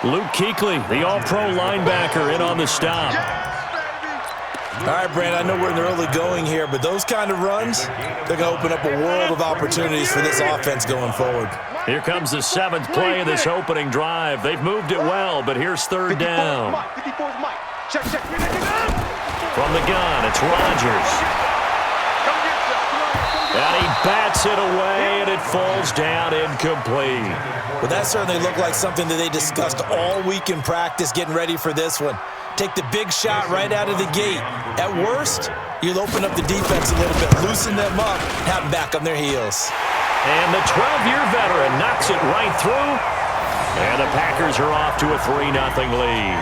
Luke Kuechly, the all-pro linebacker, in on the stop. All right, Brandon, I know we're in the early going here, but those kind of runs, they're going to open up a world of opportunities for this offense going forward. Here comes the 7th play of this opening drive. They've moved it well, but here's 3rd down. From the gun, it's Rodgers. And he bats it away, and it falls down incomplete. Well, that certainly looked like something that they discussed all week in practice getting ready for this one. Take the big shot right out of the gate. At worst, you'll open up the defense a little bit, loosen them up, have them back on their heels. And the 12-year veteran knocks it right through. And the Packers are off to a 3-0 lead.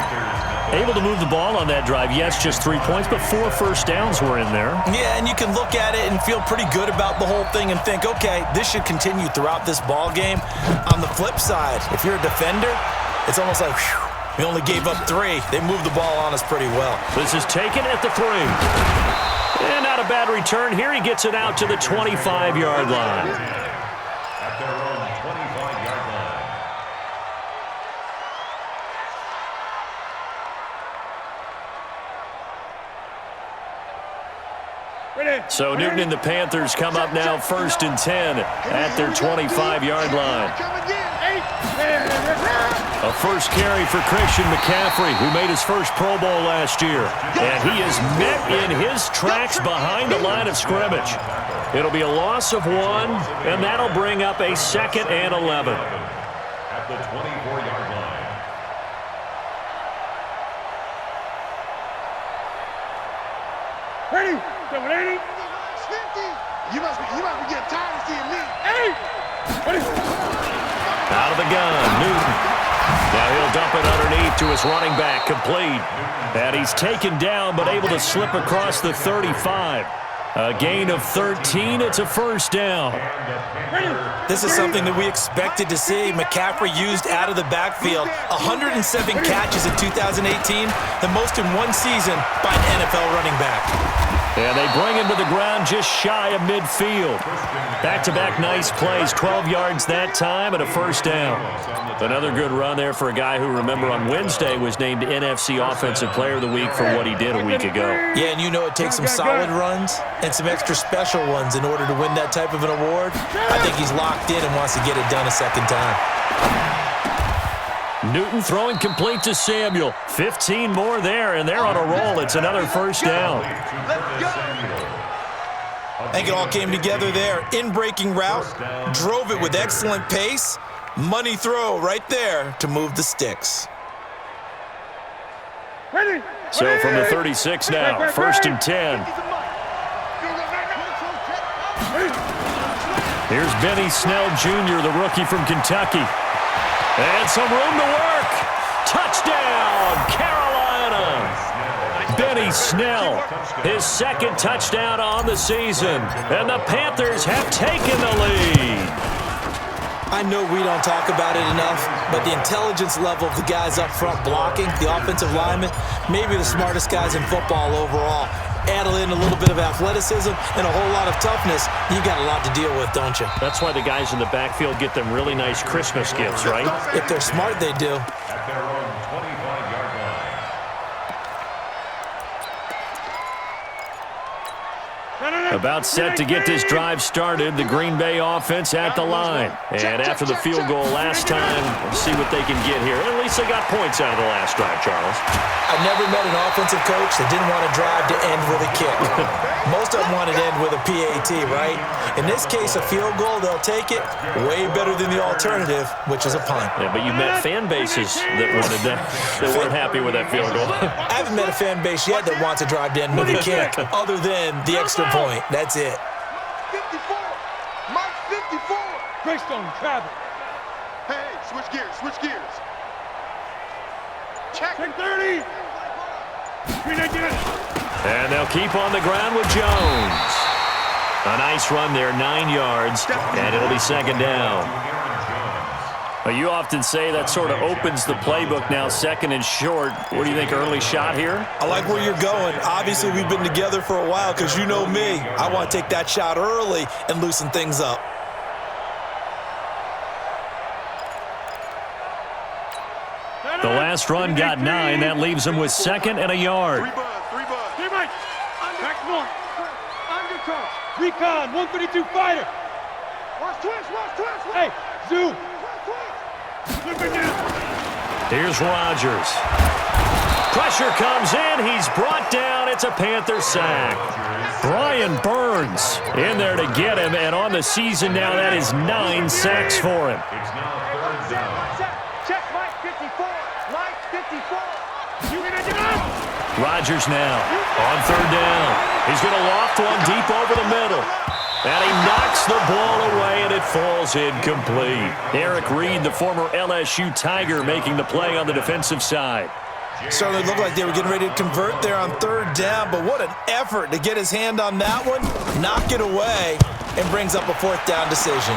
Able to move the ball on that drive. Yes, just 3 points, but 4 first downs were in there. Yeah, and you can look at it and feel pretty good about the whole thing and think, okay, this should continue throughout this ball game. On the flip side, if you're a defender, it's almost like, whew, we only gave up 3. They moved the ball on us pretty well. This is taken at the 3. And not a bad return here. He gets it out to the 25-yard line. So Newton and the Panthers come up now 1st and 10 at their 25-yard line. A first carry for Christian McCaffrey, who made his first Pro Bowl last year. And he is met in his tracks behind the line of scrimmage. It'll be a loss of 1, and that'll bring up a 2nd and 11. At the 24-yard line. Ready? Ready? You must be getting tired of seeing me. Hey! Out of the gun, Newton. Now he'll dump it underneath to his running back, complete. And he's taken down, but able to slip across the 35. A gain of 13. It's a first down. This is something that we expected to see. McCaffrey used out of the backfield. 107 catches in 2018, the most in one season by an NFL running back. And they bring him to the ground just shy of midfield. Back-to-back nice plays, 12 yards that time and a first down. Another good run there for a guy who, remember, on Wednesday was named NFC Offensive Player of the Week for what he did a week ago. Yeah, and you know it takes some solid runs and some extra special ones in order to win that type of an award. I think he's locked in and wants to get it done a second time. Newton throwing complete to Samuel. 15 more there, and they're on a roll. It's another first down. I think it all came together there. In-breaking route, drove it with excellent pace. Money throw right there to move the sticks. So from the 36 now, 1st and 10. Here's Benny Snell Jr., the rookie from Kentucky. And some room to work. Touchdown, Carolina. Benny Snell, his 2nd touchdown on the season. And the Panthers have taken the lead. I know we don't talk about it enough, but the intelligence level of the guys up front blocking, the offensive linemen, maybe the smartest guys in football overall. Add in a little bit of athleticism and a whole lot of toughness, you got a lot to deal with, don't you? That's why the guys in the backfield get them really nice Christmas gifts, right? If they're smart, they do. At their own 25-yard line. About set to get this drive started, the Green Bay offense at the line. And after the field goal last time, let's see what they can get here. At least they got points out of the last drive, Charles. I've never met an offensive coach that didn't want to drive to end with a kick. Most of them want to end with a PAT, right? In this case, a field goal, they'll take it. Way better than the alternative, which is a punt. Yeah, but you met fan bases that wanted that weren't happy with that field goal. I haven't met a fan base yet that wants to drive to end with a kick, other than the extra point. That's it. 54. Mike 54. Greystone, travel. Hey, switch gears. Check 30. And they'll keep on the ground with Jones. A nice run there, 9 yards, and it'll be 2nd down. Well, you often say that sort of opens the playbook now, 2nd and short. What do you think, early shot here? I like where you're going. Obviously, we've been together for a while because you know me. I want to take that shot early and loosen things up. The last run got 9. That leaves him with 2nd and a yard. 3 buds. 3 buds. Back one. Undercut. Recon. 132 fighter. Watch twist. Hey, zoom. Here's Rodgers. Pressure comes in. He's brought down. It's a Panther sack. Brian Burns in there to get him, and on the season now, that is 9 sacks for him. It's now 3rd down. Check Mike 54. Mike 54. You gonna get up? Rodgers now on 3rd down. He's going to loft one deep over the middle. And he knocks the ball away, and it falls incomplete. Eric Reed, the former LSU Tiger, making the play on the defensive side. Certainly looked like they were getting ready to convert there on 3rd down, but what an effort to get his hand on that one, knock it away, and brings up a 4th down decision.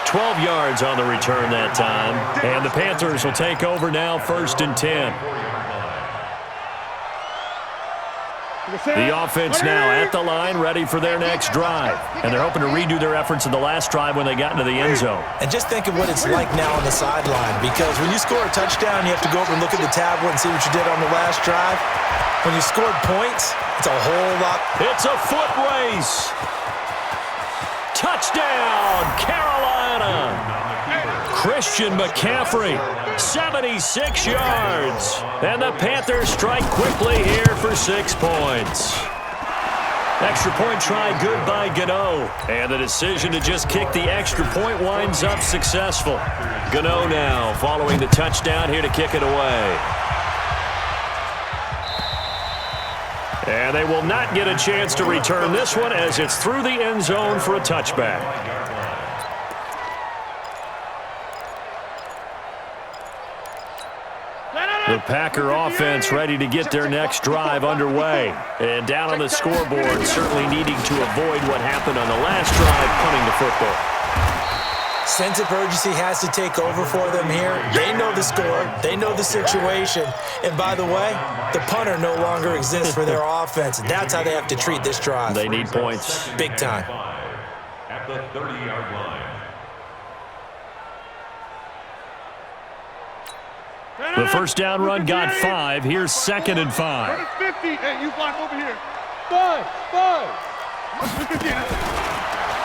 $12 yards on the return that time, and the Panthers will take over now, 1st and 10. The offense now at the line, ready for their next drive. And they're hoping to redo their efforts in the last drive when they got into the end zone. And just think of what it's like now on the sideline, because when you score a touchdown, you have to go over and look at the tablet and see what you did on the last drive. When you scored points, it's a whole lot. It's a foot race. Touchdown, Carolina. Christian McCaffrey, 76 yards. And the Panthers strike quickly here for 6 points. Extra point try good by Gano. And the decision to just kick the extra point winds up successful. Gano now following the touchdown here to kick it away. And they will not get a chance to return this one as it's through the end zone for a touchback. The Packer offense ready to get their next drive underway. And down on the scoreboard, certainly needing to avoid what happened on the last drive, punting the football. Sense of urgency has to take over for them here. They know the score. They know the situation. And by the way, the punter no longer exists for their offense. That's how they have to treat this drive. They need points. Big time. At the 30-yard line. The first down run got 5. Here's 2nd and 5. 50. Hey, you block over here. 5.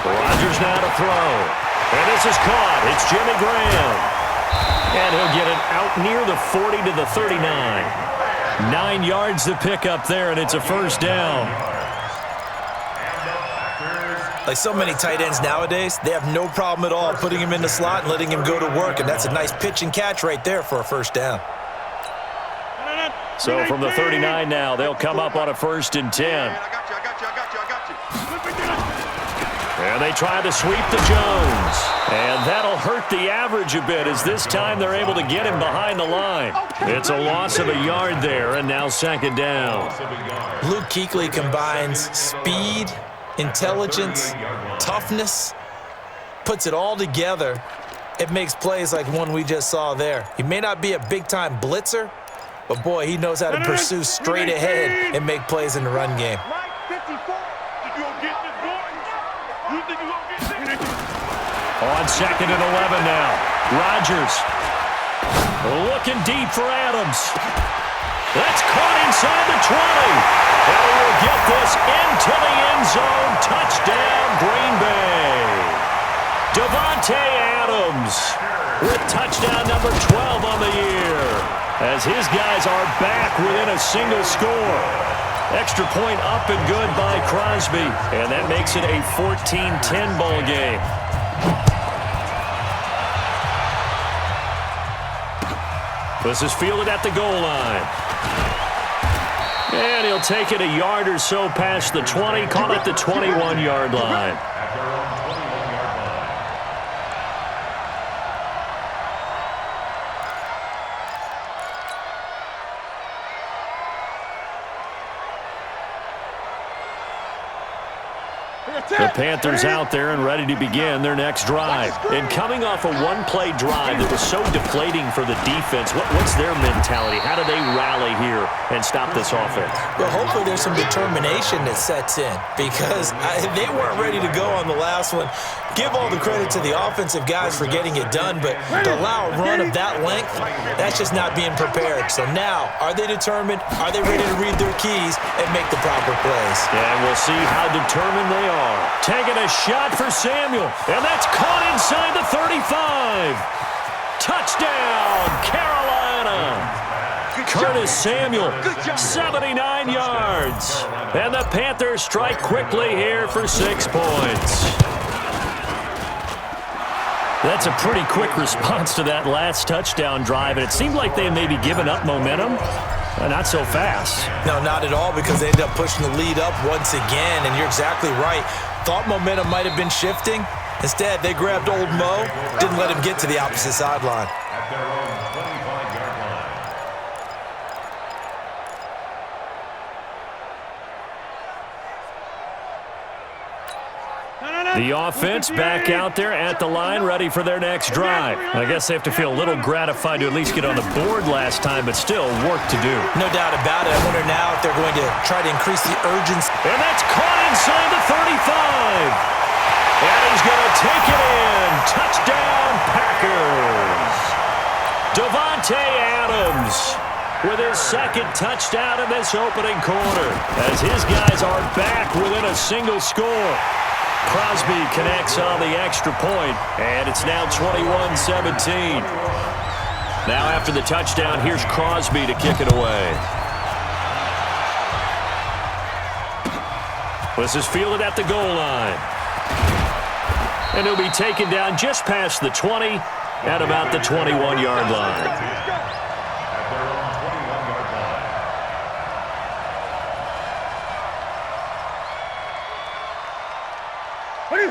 Rodgers now to throw. And this is caught. It's Jimmy Graham. And he'll get it out near the 40 to the 39. 9 yards to pick up there, and it's a first down. Like so many tight ends nowadays, they have no problem at all putting him in the slot and letting him go to work, and that's a nice pitch and catch right there for a first down. So from the 39 now, they'll come up on a 1st and 10. I got you. And they try to sweep to Jones. And that'll hurt the average a bit as this time they're able to get him behind the line. It's a loss of a yard there, and now 2nd down. Luke Kuechly combines speed, intelligence, toughness, puts it all together. It makes plays like one we just saw there. He may not be a big-time blitzer, but boy, he knows how to pursue straight ahead and make plays in the run game. On 2nd and 11 now. Rodgers looking deep for Adams. That's caught inside the 20. And he will get this into the end zone. Touchdown, Green Bay. Davante Adams with touchdown number 12 on the year, as his guys are back within a single score. Extra point up and good by Crosby, and that makes it a 14-10 ball game. This is fielded at the goal line. And he'll take it a yard or so past the 20, call it the 21-yard line. The Panthers out there and ready to begin their next drive. And coming off a one-play drive that was so deflating for the defense, what's their mentality? How do they rally here and stop this offense? Well, hopefully there's some determination that sets in because they weren't ready to go on the last one. Give all the credit to the offensive guys for getting it done, but to allow a run of that length, that's just not being prepared. So now, are they determined? Are they ready to read their keys and make the proper plays? And we'll see how determined they are. Taking a shot for Samuel, and that's caught inside the 35. Touchdown, Carolina. Curtis Samuel, 79 yards. And the Panthers strike quickly here for 6 points. That's a pretty quick response to that last touchdown drive, and it seemed like they may be giving up momentum. Not so fast. No, not at all, because they ended up pushing the lead up once again, and you're exactly right. Thought momentum might have been shifting. Instead, they grabbed old Mo, didn't let him get to the opposite sideline. At their own 25-yard line. The offense back out there at the line, ready for their next drive. I guess they have to feel a little gratified to at least get on the board last time, but still work to do. No doubt about it. I wonder now if they're going to try to increase the urgency. And that's caught inside the 35. And he's going to take it in. Touchdown, Packers. Davante Adams with his second touchdown in this opening quarter, as his guys are back within a single score. Crosby connects on the extra point, and it's now 21-17. Now after the touchdown, here's Crosby to kick it away. This is fielded at the goal line. And he'll be taken down just past the 20 at about the 21-yard line.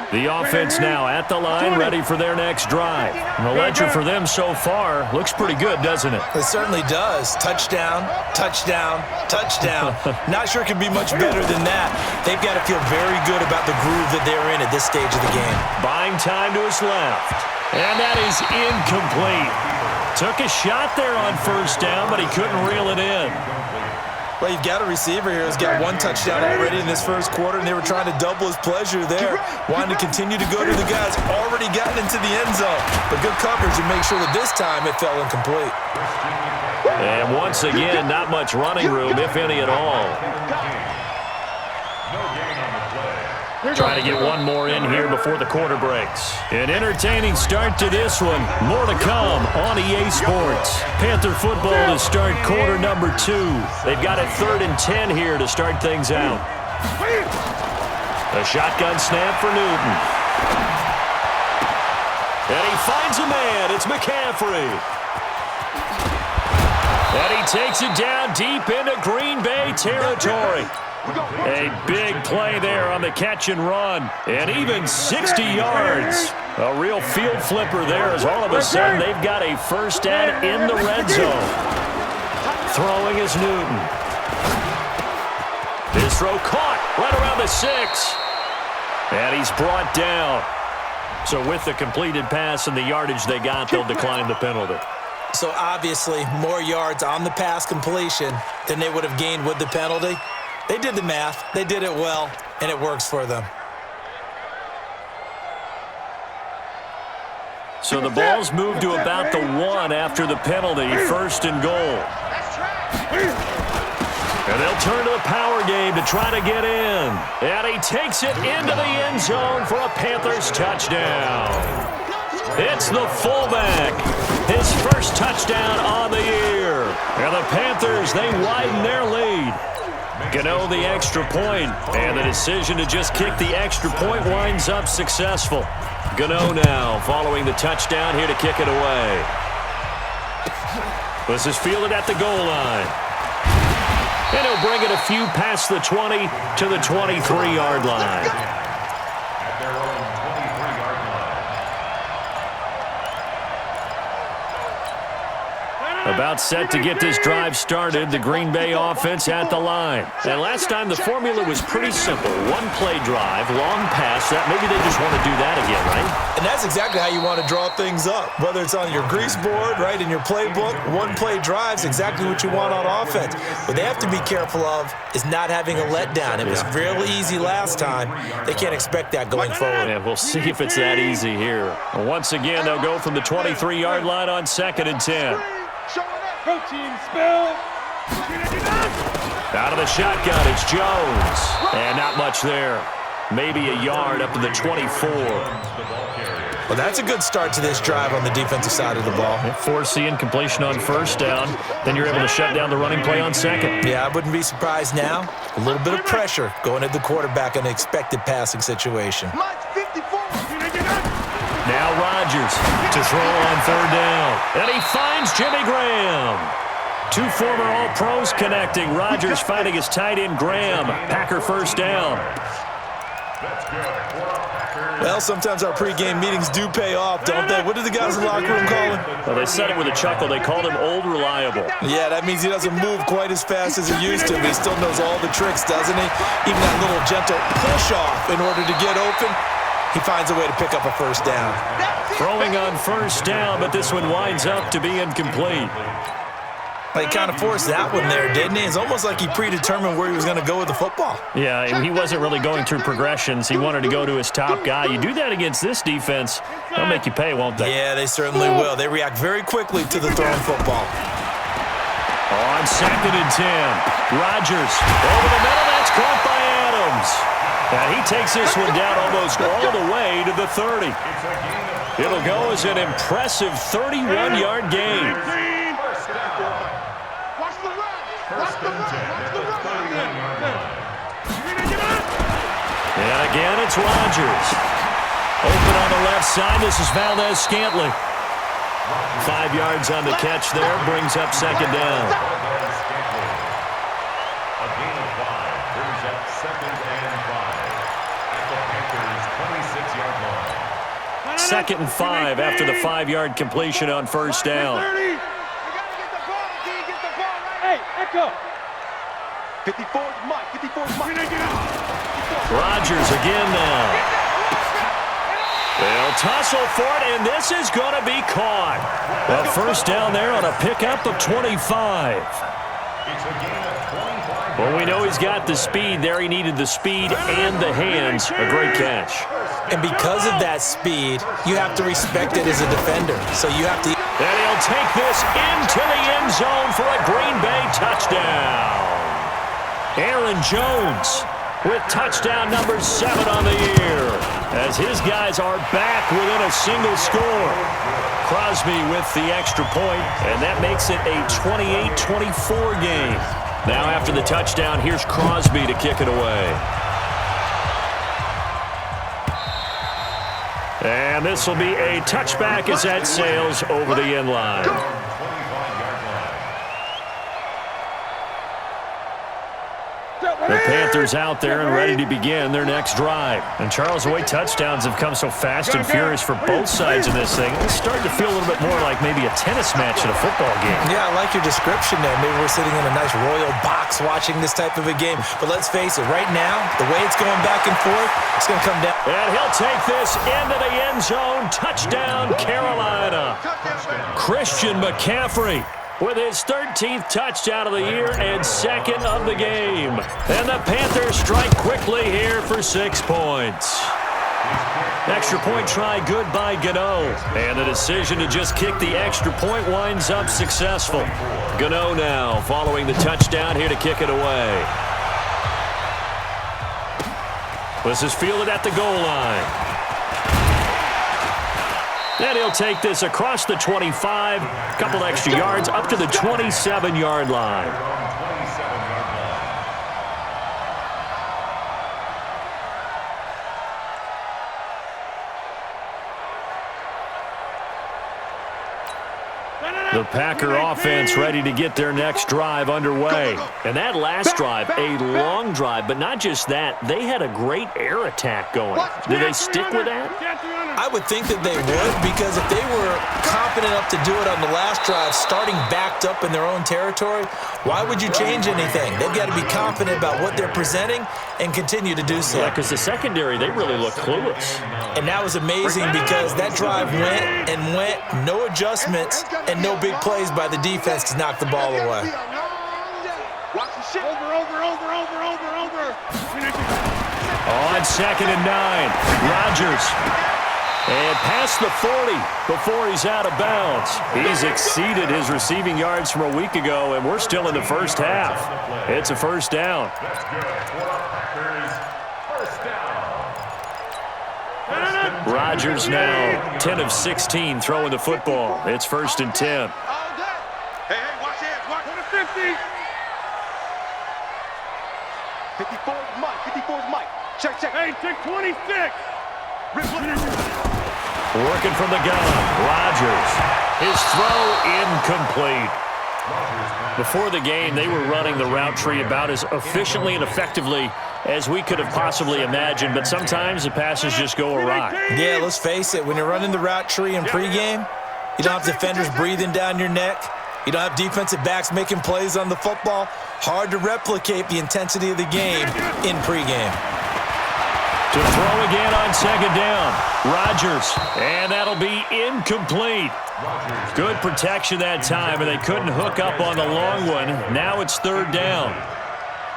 The offense now at the line, ready for their next drive. And the ledger for them so far looks pretty good, doesn't it? It certainly does. Touchdown, touchdown, touchdown. Not sure it can be much better than that. They've got to feel very good about the groove that they're in at this stage of the game. Buying time to his left. And that is incomplete. Took a shot there on first down, but he couldn't reel it in. Well, you've got a receiver here who's got one touchdown already in this first quarter, and they were trying to double his pleasure there, wanting to continue to go to the guys already gotten into the end zone. But good coverage to make sure that this time it fell incomplete. And once again, not much running room, if any at all. Trying to get one more in here before the quarter breaks. An entertaining start to this one. More to come on EA Sports. Panther football to start quarter number 2. They've got a 3rd and 10 here to start things out. A shotgun snap for Newton. And he finds a man. It's McCaffrey. And he takes it down deep into Green Bay territory. A big play there on the catch and run. And even 60 yards. A real field flipper there as all of a sudden they've got a first down in the red zone. Throwing is Newton. His throw caught right around the 6. And he's brought down. So with the completed pass and the yardage they got, they'll decline the penalty. So obviously more yards on the pass completion than they would have gained with the penalty. They did the math, they did it well, and it works for them. So the ball's moved to about the 1 after the penalty, 1st and goal. And they'll turn to the power game to try to get in. And he takes it into the end zone for a Panthers touchdown. It's the fullback. His first touchdown on the year. And the Panthers, they widen their lead. Gano the extra point, and the decision to just kick the extra point winds up successful. Gano now following the touchdown here to kick it away. This is fielded at the goal line. And he'll bring it a few past the 20 to the 23-yard line. At their own 23-yard line. About set to get this drive started, the Green Bay offense at the line. And last time the formula was pretty simple. One-play drive, long pass. That maybe they just want to do that again, right? And that's exactly how you want to draw things up. Whether it's on your grease board, right, in your playbook, one-play drive's exactly what you want on offense. What they have to be careful of is not having a letdown. It was really easy last time. They can't expect that going forward. Yeah, we'll see if it's that easy here. Once again, they'll go from the 23-yard line on 2nd and 10. Protein spill. Out of the shotgun, it's Jones. And not much there. Maybe a yard up to the 24. Well, that's a good start to this drive on the defensive side of the ball. Force the incompletion on first down. Then you're able to shut down the running play on second. Yeah, I wouldn't be surprised now. A little bit of pressure going at the quarterback in an expected passing situation. Now Rodgers to throw on 3rd down. And he finds Jimmy Graham. Two former All-Pros connecting. Rodgers finding his tight end Graham. Packer first down. Well, sometimes our pregame meetings do pay off, don't they? What do the guys in the locker room call him? Well, they said it with a chuckle. They called him Old Reliable. Yeah, that means he doesn't move quite as fast as he used to, but he still knows all the tricks, doesn't he? Even that little gentle push-off in order to get open, he finds a way to pick up a first down. Throwing on first down, but this one winds up to be incomplete. He kind of forced that one there, didn't he? It's almost like he predetermined where he was going to go with the football. Yeah, he wasn't really going through progressions. He wanted to go to his top guy. You do that against this defense, they'll make you pay, won't they? Yeah, they certainly will. They react very quickly to the thrown football. On 2nd and 10, Rodgers over the middle. That's caught by Adams. And he takes this one down almost all the way to the 30. It'll go as an impressive 31-yard gain. And again, it's Rodgers. Open on the left side. This is Valdez-Scantling. 5 yards on the catch there. Brings up 2nd down. A gain of 5 brings up 2nd and 5 at the Panthers' 26-yard line. 2nd and 5 after the 5-yard completion on first down. Hey, Echo. 54's Mike. 54's Mike. Rodgers again now. They'll tussle for it, and this is going to be caught. A first down there on a pickup of 25. Well, we know he's got the speed there. He needed the speed and the hands. A great catch. And because of that speed, you have to respect it as a defender. So you have to... And he'll take this into the end zone for a Green Bay touchdown. Aaron Jones with touchdown number 7 on the year, as his guys are back within a single score. Crosby with the extra point, and that makes it a 28-24 game. Now after the touchdown, here's Crosby to kick it away. And this will be a touchback as that sails over the end line. The Panthers out there and ready to begin their next drive. And Charles, the way touchdowns have come so fast and furious for both sides of this thing, it's starting to feel a little bit more like maybe a tennis match at a football game. Yeah, I like your description there. Maybe we're sitting in a nice royal box watching this type of a game. But let's face it, right now, the way it's going back and forth, it's going to come down. And he'll take this into the end zone. Touchdown, Carolina. Christian McCaffrey with his 13th touchdown of the year and 2nd of the game. And the Panthers strike quickly here for 6 points. Extra point try good by Gano. And the decision to just kick the extra point winds up successful. Gano now following the touchdown here to kick it away. This is fielded at the goal line. And he'll take this across the 25, a couple extra yards, up to the 27-yard line. The Packer offense ready to get their next drive underway. And that last drive, a long drive, but not just that, they had a great air attack going. Do they stick with that? I would think that they would, because if they were confident enough to do it on the last drive, starting backed up in their own territory, why would you change anything? They've got to be confident about what they're presenting and continue to do so. Yeah, because the secondary, they really look clueless. And that was amazing because that drive went and went, no adjustments, and no big plays by the defense to knock the ball away. Watch the shit. Over. On 2nd and 9, Rodgers. And past the 40 before he's out of bounds. He's exceeded his receiving yards from a week ago, and we're still in the first half. It's a first down. That's good for Packers. First down. Rodgers now 10 of 16 throwing the football. It's 1st and 10. Hey, watch hands. Watch the 50. 54's Mike. Check. Hey, check 26. Working from the gun, Rodgers. His throw incomplete. Before the game, they were running the route tree about as efficiently and effectively as we could have possibly imagined, but sometimes the passes just go awry. Yeah, let's face it, when you're running the route tree in pregame, you don't have defenders breathing down your neck. You don't have defensive backs making plays on the football. Hard to replicate the intensity of the game in pregame. To throw again on 2nd down, Rodgers, and that'll be incomplete. Good protection that time, and they couldn't hook up on the long one. Now it's 3rd down.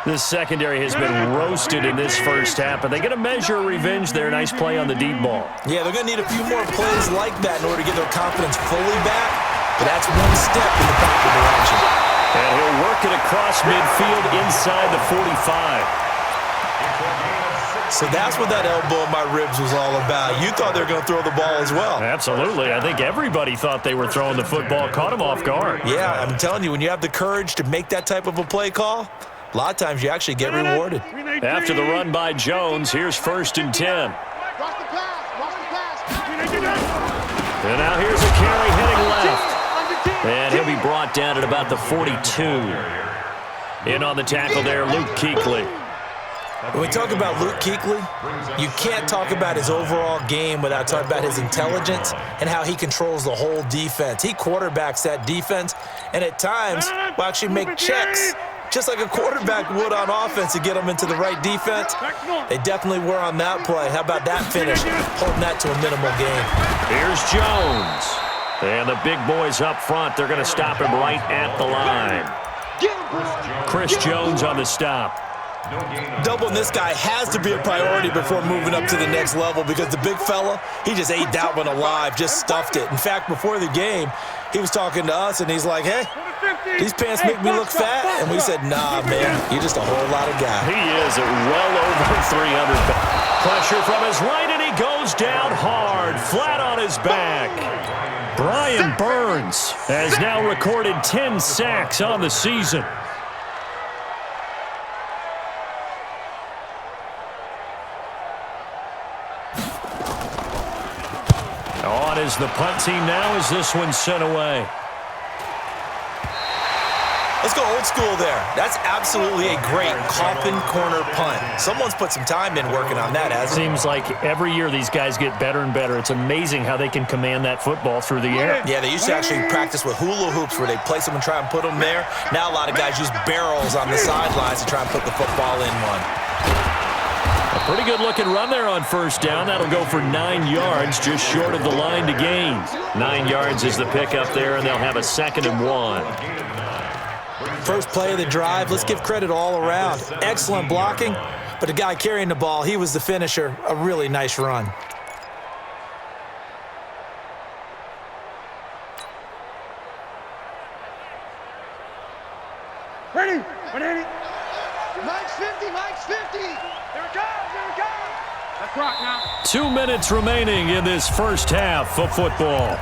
This secondary has been roasted in this first half, but they get a measure of revenge there. Nice play on the deep ball. Yeah, they're going to need a few more plays like that in order to get their confidence fully back, but that's one step in the proper direction. And he'll work it across midfield inside the 45. So that's what that elbow in my ribs was all about. You thought they were going to throw the ball as well. Absolutely. I think everybody thought they were throwing the football. Caught him off guard. Yeah, I'm telling you, when you have the courage to make that type of a play call, a lot of times you actually get rewarded. After the run by Jones, here's 1st and 10. Watch the pass. And now here's a carry heading left. And he'll be brought down at about the 42. In on the tackle there, Luke Kuechly. When we talk about Luke Kuechly, you can't talk about his overall game without talking about his intelligence and how he controls the whole defense. He quarterbacks that defense, and at times will actually make checks, just like a quarterback would on offense to get them into the right defense. They definitely were on that play. How about that finish, holding that to a minimal gain. Here's Jones. And the big boys up front, they're going to stop him right at the line. Chris Jones on the stop. Doubling this guy has to be a priority before moving up to the next level, because the big fella, he just ate that one alive, just stuffed it. In fact, before the game, he was talking to us, and he's like, hey, these pants make me look fat. And we said, nah, man, you're just a whole lot of guy. He is at well over 300 pounds. Pressure from his right, and he goes down hard, flat on his back. Brian Burns has now recorded 10 sacks on the season. On is the punt team now as this one's sent away. Let's go old school there. That's absolutely a great coffin corner punt. Someone's put some time in working on that, hasn't it? Seems like every year these guys get better and better. It's amazing how they can command that football through the air. Yeah, they used to actually practice with hula hoops where they place them and try and put them there. Now a lot of guys use barrels on the sidelines to try and put the football in one. A pretty good-looking run there on 1st down. That'll go for 9 yards, just short of the line to gain. 9 yards is the pickup there, and they'll have a 2nd and 1. First play of the drive, let's give credit all around. Excellent blocking, but the guy carrying the ball, he was the finisher. A really nice run. Ready? Mike's 50. Here it goes. Let's rock now. 2 minutes remaining in this first half of football.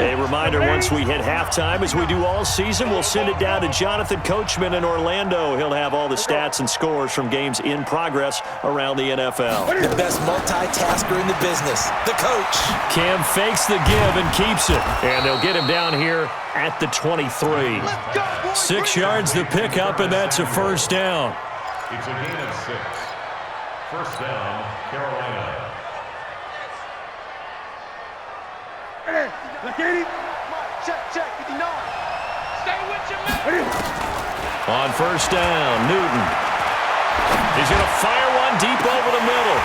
A reminder, once we hit halftime, as we do all season, we'll send it down to Jonathan Coachman in Orlando. He'll have all the stats and scores from games in progress around the NFL. The best multitasker in the business, the coach. Cam fakes the give and keeps it. And they'll get him down here at the 23. 6 yards the pickup, and that's a first down. It's a gain of 6. First down, Carolina. Look at him. Check, 59. Stay with your man. On first down, Newton. He's going to fire one deep over the middle.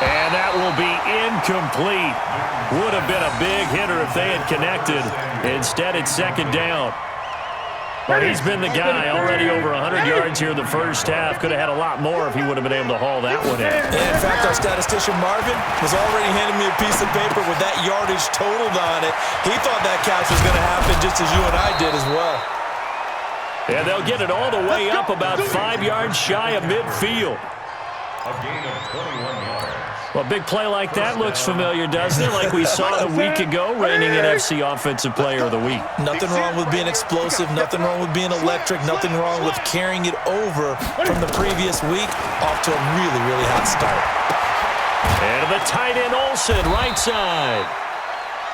And that will be incomplete. Would have been a big hitter if they had connected. Instead, it's second down. Well, he's been the guy already over 100 yards here in the first half. Could have had a lot more if he would have been able to haul that one in. In fact, our statistician Marvin was already handing me a piece of paper with that yardage totaled on it. He thought that catch was going to happen just as you and I did as well. And they'll get it all the way up about 5 yards shy of midfield. A gain of 21 yards. Well, a big play like that looks familiar, doesn't it? Like we saw it a week ago, reigning NFC Offensive Player of the Week. Nothing wrong with being explosive, nothing wrong with being electric, nothing wrong with carrying it over from the previous week off to a really, really hot start. And the tight end Olsen, right side.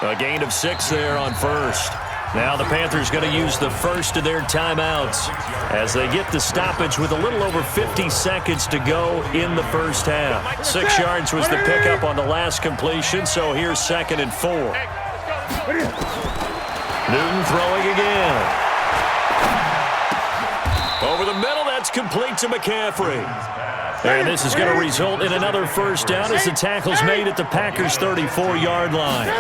A gain of 6 there on first. Now the Panthers going to use the first of their timeouts as they get the stoppage with a little over 50 seconds to go in the first half. 6 yards was the pickup on the last completion, so here's 2nd and 4. Newton throwing again. Over the middle, that's complete to McCaffrey. And this is going to result in another first down as the tackle's made at the Packers' 34-yard line.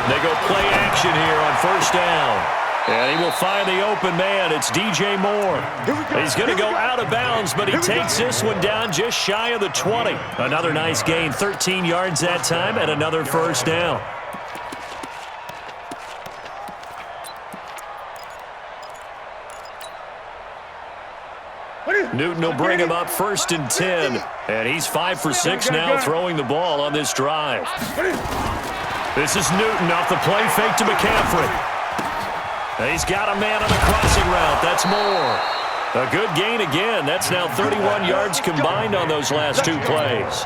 They go play action here on first down. And he will find the open man. It's DJ Moore. He's going to go out of bounds, but he takes this one down just shy of the 20. Another nice gain, 13 yards that time, and another first down. Newton will bring him up 1st and 10. And he's 5 for 6 now throwing the ball on this drive. This is Newton off the play fake to McCaffrey. And he's got a man on the crossing route. That's Moore. A good gain again. That's now 31 yards combined on those last 2 plays.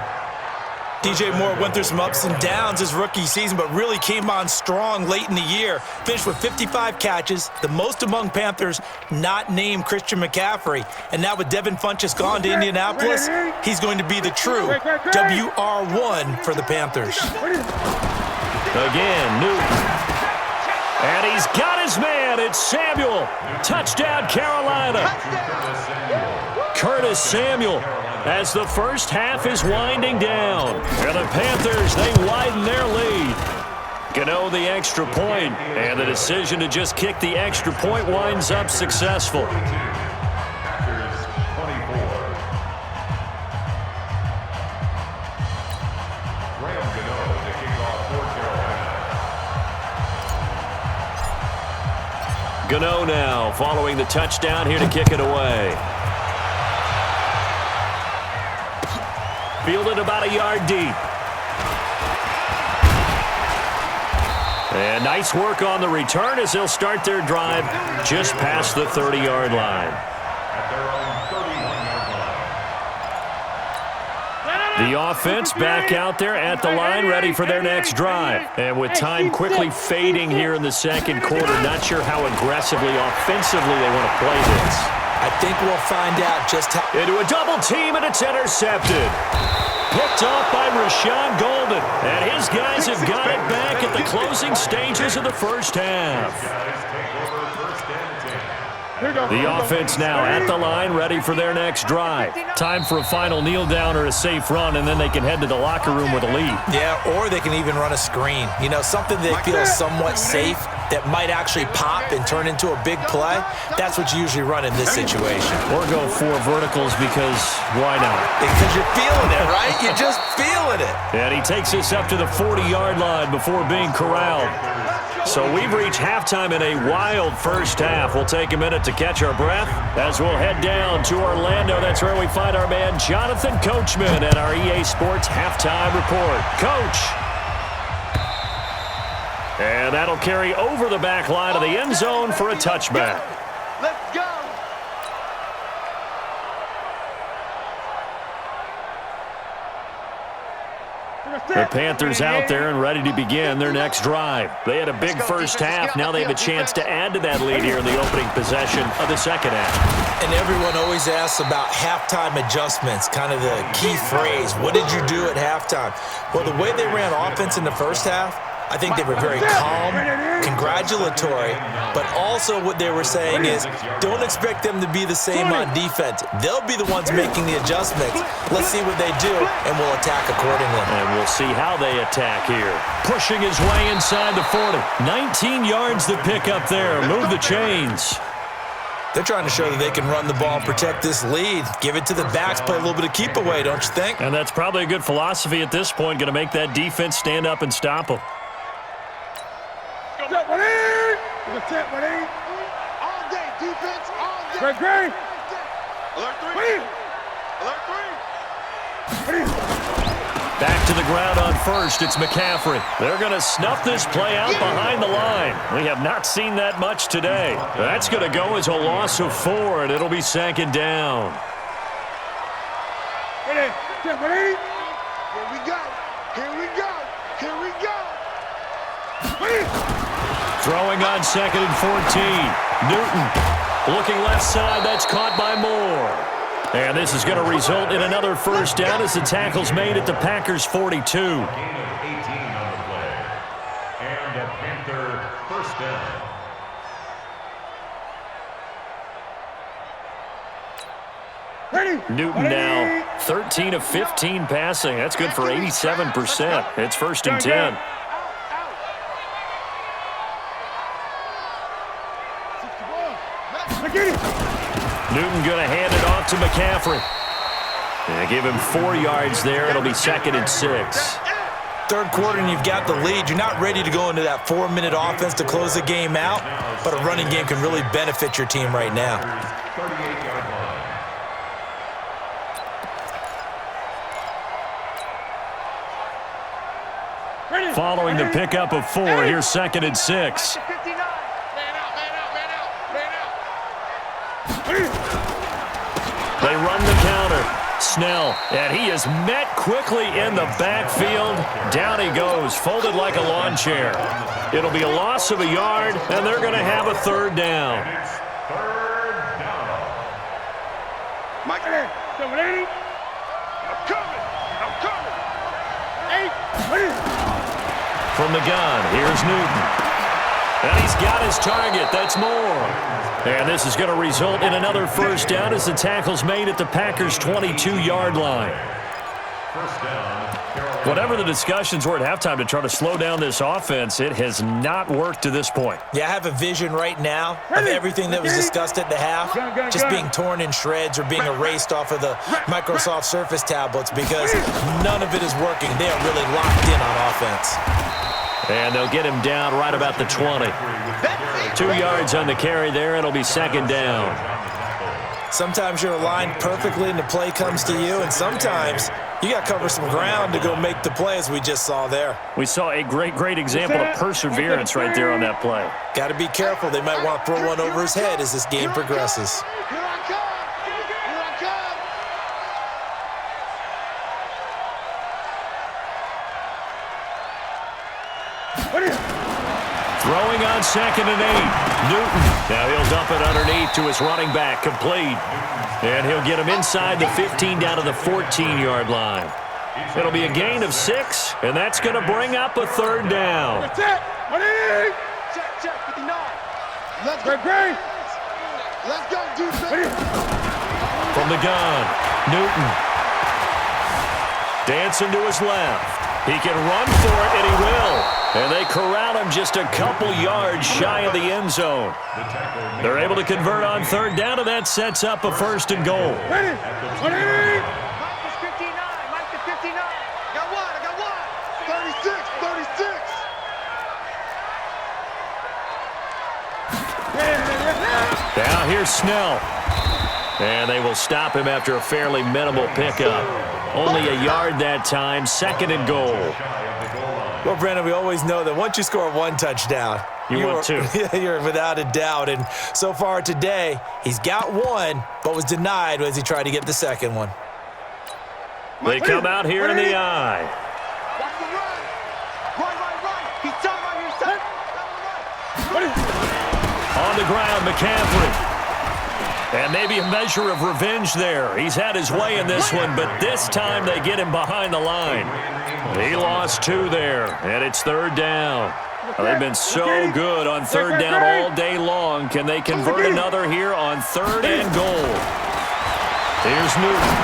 DJ Moore went through some ups and downs his rookie season, but really came on strong late in the year. Finished with 55 catches, the most among Panthers not named Christian McCaffrey. And now with Devin Funchess gone to Indianapolis, he's going to be the true WR1 for the Panthers. Again, Newton. And he's got his man. It's Samuel. Touchdown, Carolina. Curtis Samuel as the first half is winding down. And the Panthers, they widen their lead. Gano the extra point, and the decision to just kick the extra point winds up successful. Gano now following the touchdown here to kick it away. Fielded about a yard deep. And nice work on the return as they'll start their drive just past the 30-yard line. The offense back out there at the line, ready for their next drive. And with time quickly fading here in the second quarter, not sure how aggressively, offensively they want to play this. I think we'll find out just how. Into a double team, and it's intercepted. Picked off by Rashawn Golden. And his guys have got it back at the closing stages of the first half. The offense now at the line, ready for their next drive. Time for a final kneel down or a safe run, and then they can head to the locker room with a lead. Yeah, or they can even run a screen. You know, something that feels somewhat safe that might actually pop and turn into a big play. That's what you usually run in this situation. Or go 4 verticals because why not? Because you're feeling it, right? You're just feeling it. And he takes us up to the 40-yard line before being corralled. So we've reached halftime in a wild first half. We'll take a minute to catch our breath as we'll head down to Orlando. That's where we find our man Jonathan Coachman at our EA Sports Halftime Report. Coach. And that'll carry over the back line of the end zone for a touchback. Let's go. The Panthers out there and ready to begin their next drive. They had a big first half. Now they have a chance to add to that lead here in the opening possession of the second half. And everyone always asks about halftime adjustments, kind of the key phrase. What did you do at halftime? Well, the way they ran offense in the first half, I think they were very calm, congratulatory, but also what they were saying is don't expect them to be the same on defense. They'll be the ones making the adjustments. Let's see what they do, and we'll attack accordingly. And we'll see how they attack here. Pushing his way inside the 40. 19 yards to pick up there. Move the chains. They're trying to show that they can run the ball and protect this lead. Give it to the backs, play a little bit of keep away, don't you think? And that's probably a good philosophy at this point. Going to make that defense stand up and stop them. Set, buddy. Set, buddy. All day, defense, all day. Great, great. Alert three. Alert three. Back to the ground on first. It's McCaffrey. They're going to snuff this play out behind the line. We have not seen that much today. That's going to go as a loss of 4, and it'll be second down. Ready. Set, buddy. Here we go. Here we go. Here we go. Ready. Throwing on second and 14. Newton looking left side. That's caught by Moore. And this is going to result in another first down as the tackle's made at the Packers' 42. Gain of 18 on the play. And a Panther first down. Ready. Newton now 13 of 15 passing. That's good for 87%. It's first and 10. Newton going to hand it off to McCaffrey. They give him 4 yards there. It'll be second and 6. Third quarter and you've got the lead. You're not ready to go into that 4-minute offense to close the game out, but a running game can really benefit your team right now. 38-yard line. Following the pickup of 4, here's second and 6. They run the counter. Snell, and he is met quickly in the backfield. Down he goes, folded like a lawn chair. It'll be a loss of a yard, and they're going to have a third down. Third down. Mike, I'm coming. I'm coming. 8. Ready. From the gun, here's Newton. And he's got his target. That's Moore. And this is going to result in another first down as the tackle's made at the Packers' 22-yard line. First down. Whatever the discussions were at halftime to try to slow down this offense, it has not worked to this point. Yeah, I have a vision right now of everything that was discussed at the half just being torn in shreds or being erased off of the Microsoft Surface tablets because none of it is working. They are really locked in on offense. And they'll get him down right about the 20. 2 yards on the carry there. It'll be second down. Sometimes you're aligned perfectly and the play comes to you, and sometimes you got to cover some ground to go make the play, as we just saw there. We saw a great example of perseverance right there on that play. Got to be careful. They might want to throw one over his head as this game progresses. Here I come. Here I come. Throwing on second and 8. Newton. Now he'll dump it underneath to his running back. Complete. And he'll get him inside the 15 down to the 14-yard line. It'll be a gain of 6, and that's going to bring up a third down. That's it. Ready. Check, 59. Let's go. Great. Let's go, defense. From the gun, Newton. Dancing to his left. He can run for it, and he will. And they corral him just a couple yards shy of the end zone. They're able to convert on third down, and that sets up a first and goal. Ready. Ready. Mike is 59. Mike is 59. Got one. I got one. 36. Now here's Snell. And they will stop him after a fairly minimal pickup. Only a yard that time, 2nd and goal. Well, Brandon, we always know that once you score one touchdown, want two. You're without a doubt. And so far today, he's got one, but was denied as he tried to get the second one. They come out here in the eye. Watch the run. Right. He's done right here, son. On the ground, McCaffrey. And maybe a measure of revenge there. He's had his way in this one, but this time they get him behind the line. He lost 2 there, and it's 3rd down. They've been so good on 3rd down all day long. Can they convert another here on 3rd and goal? Here's Newton.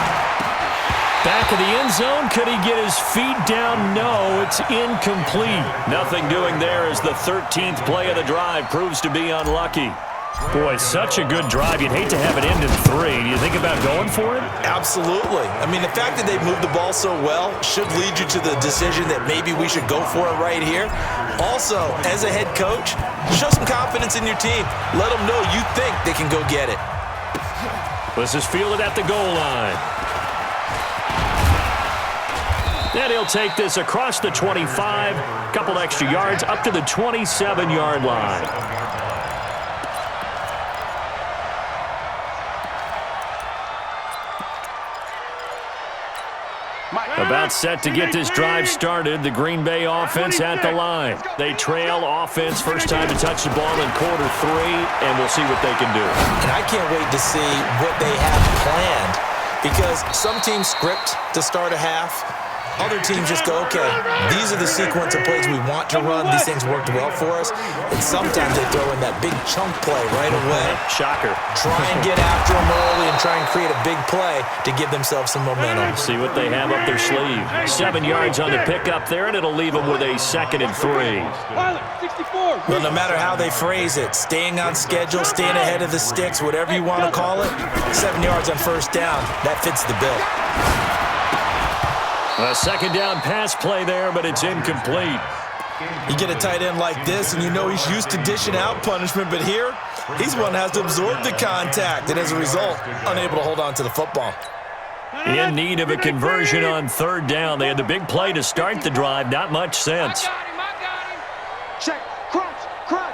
Back of the end zone. Could he get his feet down? No, it's incomplete. Nothing doing there as the 13th play of the drive proves to be unlucky. Boy, such a good drive. You'd hate to have it end in 3. Do you think about going for it? Absolutely. I mean, the fact that they moved the ball so well should lead you to the decision that maybe we should go for it right here. Also, as a head coach, show some confidence in your team. Let them know you think they can go get it. This is fielded at the goal line. And he'll take this across the 25, couple extra yards up to the 27-yard line. About set to get this drive started, the Green Bay offense at the line. They trail offense, first time to touch the ball in quarter 3, and we'll see what they can do. And I can't wait to see what they have planned, because some teams script to start a half. Other teams just go, okay, these are the sequence of plays we want to run. These things worked well for us. And sometimes they throw in that big chunk play right away. Shocker. Try and get after them early and try and create a big play to give themselves some momentum. See what they have up their sleeve. 7 yards on the pickup there, and it'll leave them with a 2nd and 3. Well, no matter how they phrase it, staying on schedule, staying ahead of the sticks, whatever you want to call it, 7 yards on 1st down, that fits the bill. A 2nd down pass play there, but it's incomplete. You get a tight end like this, and you know he's used to dishing out punishment, but here, he's one that has to absorb the contact, and as a result, unable to hold on to the football. In need of a conversion on 3rd down. They had the big play to start the drive, not much sense. I got him. Check. Crunch.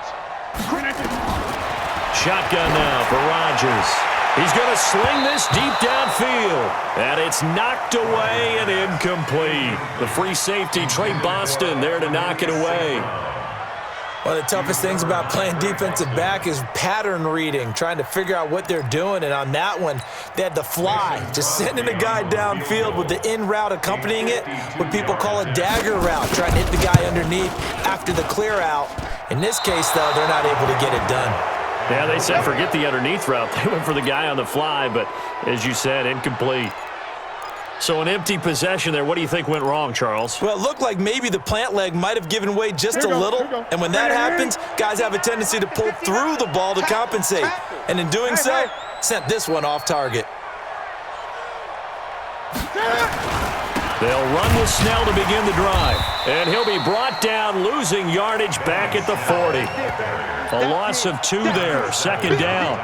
Shotgun now for Rodgers. He's going to sling this deep downfield. And it's knocked away and incomplete. The free safety, Trey Boston, there to knock it away. One of the toughest things about playing defensive back is pattern reading, trying to figure out what they're doing. And on that one, they had the fly, just sending a guy downfield with the in route accompanying it, what people call a dagger route, trying to hit the guy underneath after the clear out. In this case, though, they're not able to get it done. Yeah, they said forget the underneath route. They went for the guy on the fly, but as you said, incomplete. So an empty possession there. What do you think went wrong, Charles? Well, it looked like maybe the plant leg might have given way just a little. And when that happens, guys have a tendency to pull through the ball to compensate. And in doing so, sent this one off target. They'll run with Snell to begin the drive. And he'll be brought down, losing yardage back at the 40. A loss of 2 there, 2nd down.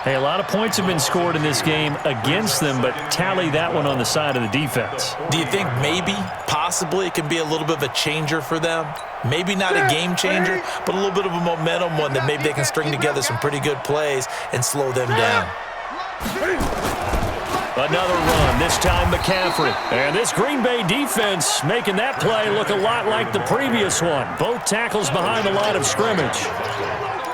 Hey, a lot of points have been scored in this game against them, but tally that one on the side of the defense. Do you think maybe, possibly, it can be a little bit of a changer for them? Maybe not a game changer, but a little bit of a momentum one that maybe they can string together some pretty good plays and slow them down. Another run, this time McCaffrey. And this Green Bay defense making that play look a lot like the previous one. Both tackles behind the line of scrimmage.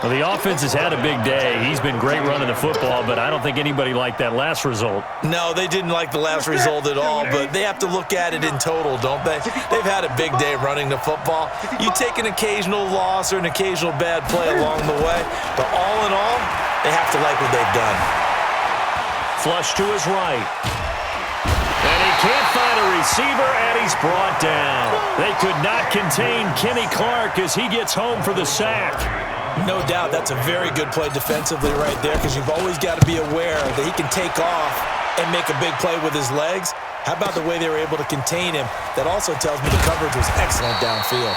Well, the offense has had a big day. He's been great running the football, but I don't think anybody liked that last result. No, they didn't like the last result at all, but they have to look at it in total, don't they? They've had a big day running the football. You take an occasional loss or an occasional bad play along the way, but all in all, they have to like what they've done. Flush to his right. And he can't find a receiver, and he's brought down. They could not contain Kenny Clark as he gets home for the sack. No doubt that's a very good play defensively right there, because you've always got to be aware that he can take off and make a big play with his legs. How about the way they were able to contain him? That also tells me the coverage was excellent downfield.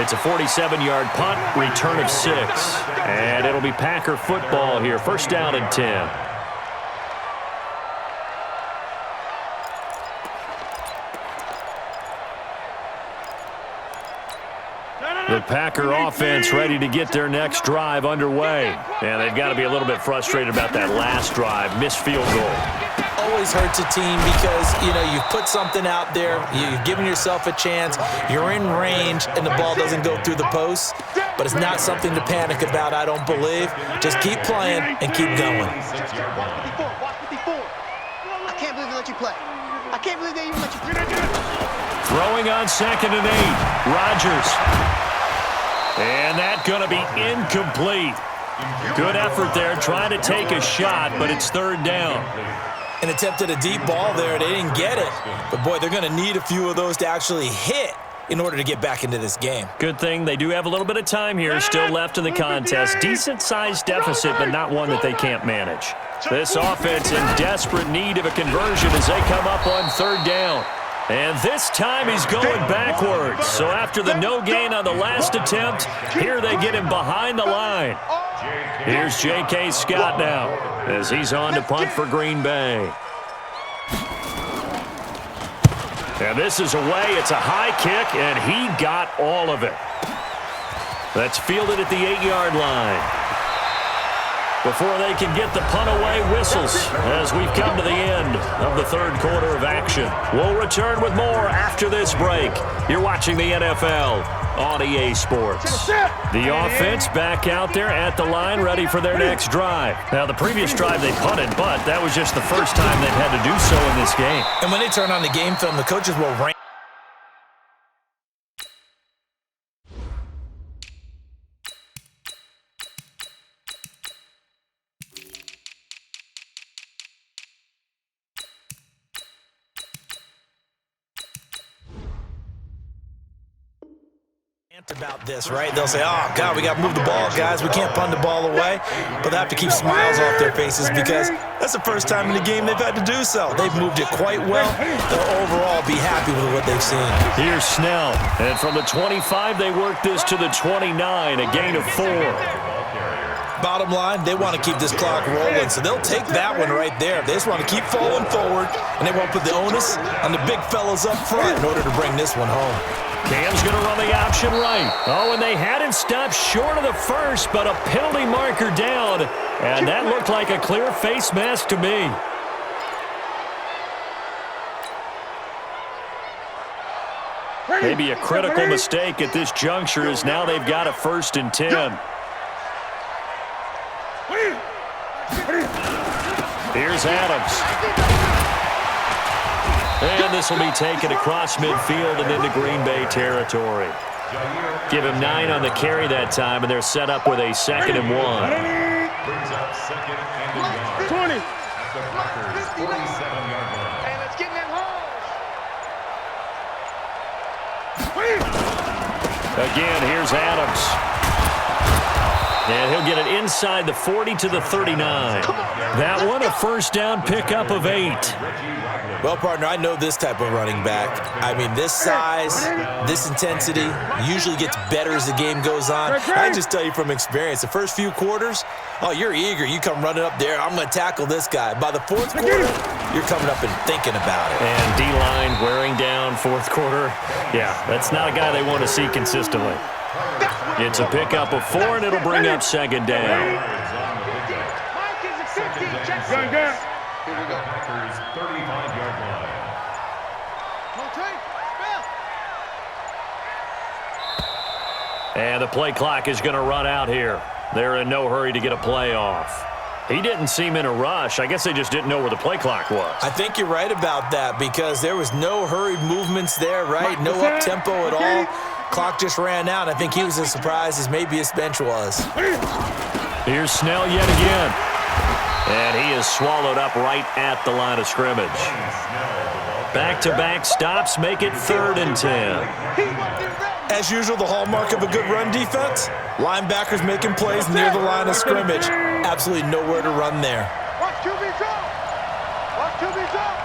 It's a 47-yard punt, return of 6. And it'll be Packer football here, 1st down and 10. The Packer offense ready to get their next drive underway. And they've got to be a little bit frustrated about that last drive. Missed field goal. Always hurts a team because, you've put something out there. You've given yourself a chance. You're in range, and the ball doesn't go through the posts. But it's not something to panic about, I don't believe. Just keep playing and keep going. Watch 54. I can't believe they let you play. I can't believe they even let you play. Throwing on 2nd and 8. Rodgers. And that's going to be incomplete. Good effort there, trying to take a shot, but it's 3rd down. And attempted a deep ball there. They didn't get it. But, boy, they're going to need a few of those to actually hit in order to get back into this game. Good thing they do have a little bit of time here still left in the contest. Decent-sized deficit, but not one that they can't manage. This offense in desperate need of a conversion as they come up on 3rd down. And this time he's going backwards. So after the no gain on the last attempt, here they get him behind the line. Here's J.K. Scott now as he's on to punt for Green Bay. And this is away. It's a high kick, and he got all of it. That's fielded at the 8-yard line. Before they can get the punt away, whistles as we've come to the end of the 3rd quarter of action. We'll return with more after this break. You're watching the NFL on EA Sports. The offense back out there at the line, ready for their next drive. Now, the previous drive they punted, but that was just the first time they've had to do so in this game. And when they turn on the game film, the coaches will rank. About this, right? They'll say, oh, God, we got to move the ball, guys. We can't punt the ball away. But they have to keep smiles off their faces because that's the first time in the game they've had to do so. They've moved it quite well. They'll overall be happy with what they've seen. Here's Snell. And from the 25, they work this to the 29, a gain of 4. Bottom line, they want to keep this clock rolling, so they'll take that one right there. They just want to keep falling forward, and they won't put the onus on the big fellas up front in order to bring this one home. Cam's going to run the option right. Oh, and they had him stopped short of the first, but a penalty marker down. And that looked like a clear face mask to me. Maybe a critical mistake at this juncture is now they've got a 1st and 10. Here's Adams. And this will be taken across midfield and into Green Bay territory. Give him 9 on the carry that time, and they're set up with a 2nd and 1. Brings up 2nd and 20. At the Packers' 47-yard line. Hey, let's get in them holes. Again, here's Adams. And he'll get it inside the 40 to the 39. That one, a 1st down pickup of 8. Well, partner, I know this type of running back. I mean, this size, this intensity usually gets better as the game goes on. I just tell you from experience, the first few quarters, oh, you're eager. You come running up there, I'm going to tackle this guy. By the 4th quarter, you're coming up and thinking about it. And D-line wearing down 4th quarter. Yeah, that's not a guy they want to see consistently. It's a pickup of 4, and it'll bring up 2nd down. Mike is a 50. Check Here we go. Packers 35-yard line. And the play clock is going to run out here. They're in no hurry to get a play off. He didn't seem in a rush. I guess they just didn't know where the play clock was. I think you're right about that because there was no hurried movements there, right? No up-tempo at all. Clock just ran out. I think he was as surprised as maybe his bench was. Here's Snell yet again. And he is swallowed up right at the line of scrimmage. Back-to-back stops make it 3rd and 10. As usual, the hallmark of a good run defense, linebackers making plays near the line of scrimmage. Absolutely nowhere to run there. Watch QB drop. Watch QB drop.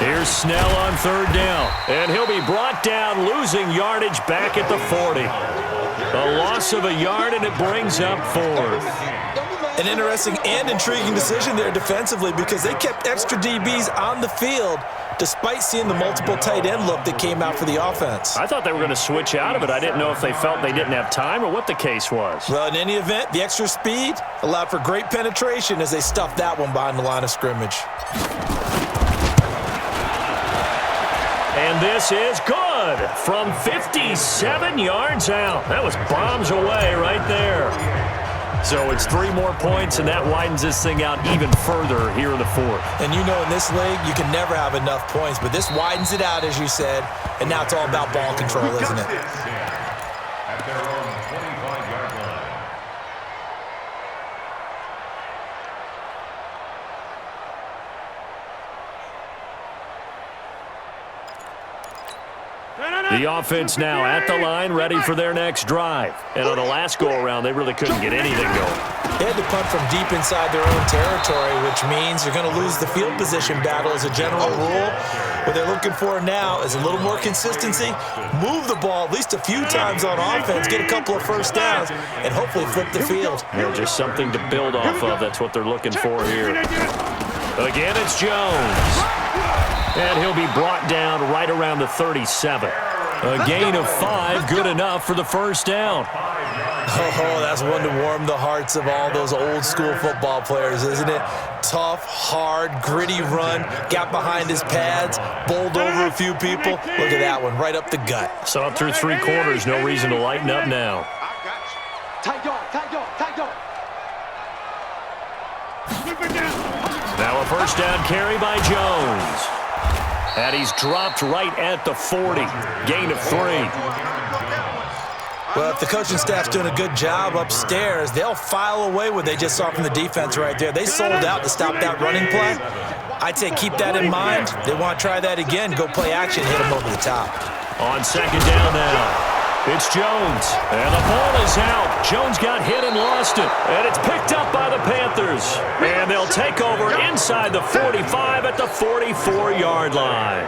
Here's Snell on third down. And he'll be brought down, losing yardage back at the 40. A loss of a yard, and it brings up fourth. An interesting and intriguing decision there defensively because they kept extra DBs on the field despite seeing the multiple tight end look that came out for the offense. I thought they were going to switch out of it. I didn't know if they felt they didn't have time or what the case was. Well, in any event, the extra speed allowed for great penetration as they stuffed that one behind the line of scrimmage. And this is good from 57 yards out. That was bombs away right there. So it's 3 more points, and that widens this thing out even further here in the fourth. And you know in this league, you can never have enough points, but this widens it out, as you said, and now it's all about ball control, isn't it? At their own 25-yard line. The offense now at the line, ready for their next drive. And on the last go-around, they really couldn't get anything going. They had to punt from deep inside their own territory, which means they're going to lose the field position battle as a general rule. What they're looking for now is a little more consistency, move the ball at least a few times on offense, get a couple of first downs, and hopefully flip the field. Yeah, just something to build off of. That's what they're looking for here. Again, it's Jones. And he'll be brought down right around the 37. A gain of 5, good enough for the first down. Oh, that's one to warm the hearts of all those old-school football players, isn't it? Tough, hard, gritty run, got behind his pads, bowled over a few people. Look at that one, right up the gut. Saw it through 3 quarters, no reason to lighten up now. Tight dog, tight dog, tight dog. Now a first down carry by Jones. And he's dropped right at the 40. Gain of 3. Well, if the coaching staff's doing a good job upstairs, they'll file away what they just saw from the defense right there. They sold out to stop that running play. I'd say keep that in mind. They want to try that again. Go play action, hit them over the top. On second down now. It's Jones, and the ball is out. Jones got hit and lost it, and it's picked up by the Panthers. And they'll take over inside the 45 at the 44-yard line.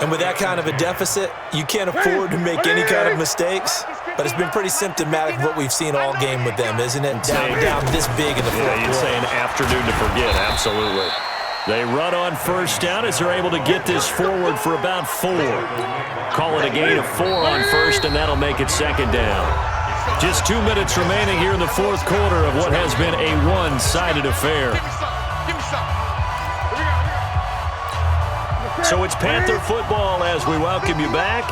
And with that kind of a deficit, you can't afford to make any kind of mistakes. But it's been pretty symptomatic of what we've seen all game with them, isn't it? Down this big in the fourth quarter. Yeah, you'd say an afternoon to forget, absolutely. They run on first down as they're able to get this forward for about 4. Call it a gain of 4 on first, and that'll make it second down. Just 2 minutes remaining here in the fourth quarter of what has been a one-sided affair. So it's Panther football as we welcome you back.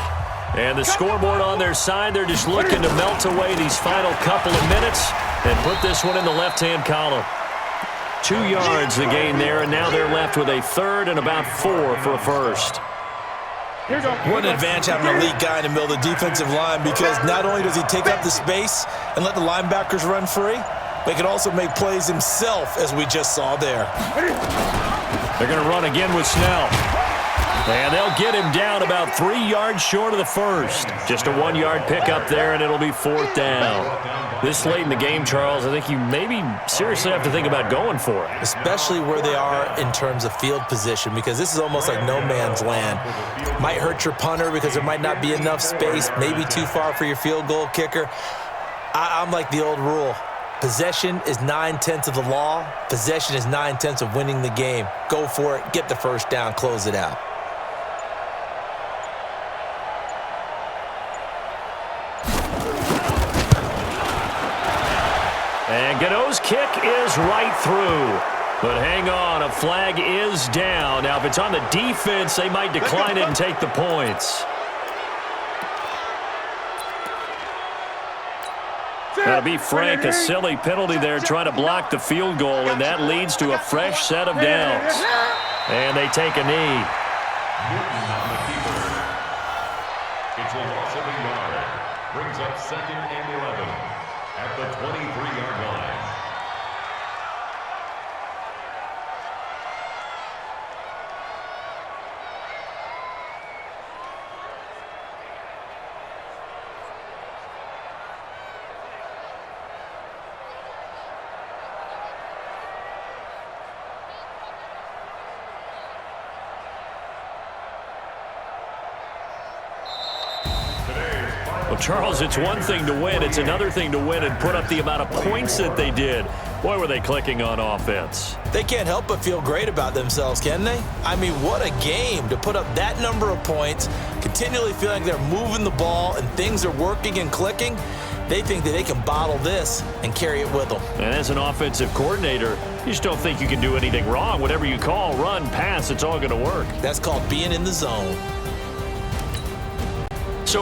And the scoreboard on their side, they're just looking to melt away these final couple of minutes and put this one in the left-hand column. 2 yards the gain there, and now they're left with a third and about 4 for a first. What an advantage having an elite guy in the middle of the defensive line, because not only does he take up the space and let the linebackers run free, but he can also make plays himself, as we just saw there. They're going to run again with Snell. And they'll get him down about 3 yards short of the first. Just a 1-yard pickup there, and it'll be 4th down. This late in the game, Charles, I think you maybe seriously have to think about going for it. Especially where they are in terms of field position, because this is almost like no man's land. Might hurt your punter because there might not be enough space, maybe too far for your field goal kicker. I'm like the old rule. Possession is 9/10 of the law. Possession is 9/10 of winning the game. Go for it. Get the first down. Close it out. And Gano's kick is right through. But hang on, a flag is down. Now, if it's on the defense, they might decline it and take the points. Now, to be frank, a silly penalty there trying to block the field goal, and that leads to a fresh set of downs. And they take a knee. It's a loss of a yard. Brings up 2nd and 11 at the 23-yard line. Well, Charles, it's one thing to win. It's another thing to win and put up the amount of points that they did. Boy, were they clicking on offense. They can't help but feel great about themselves, can they? I mean, what a game to put up that number of points, continually feeling like they're moving the ball and things are working and clicking. They think that they can bottle this and carry it with them. And as an offensive coordinator, you just don't think you can do anything wrong. Whatever you call, run, pass, it's all going to work. That's called being in the zone.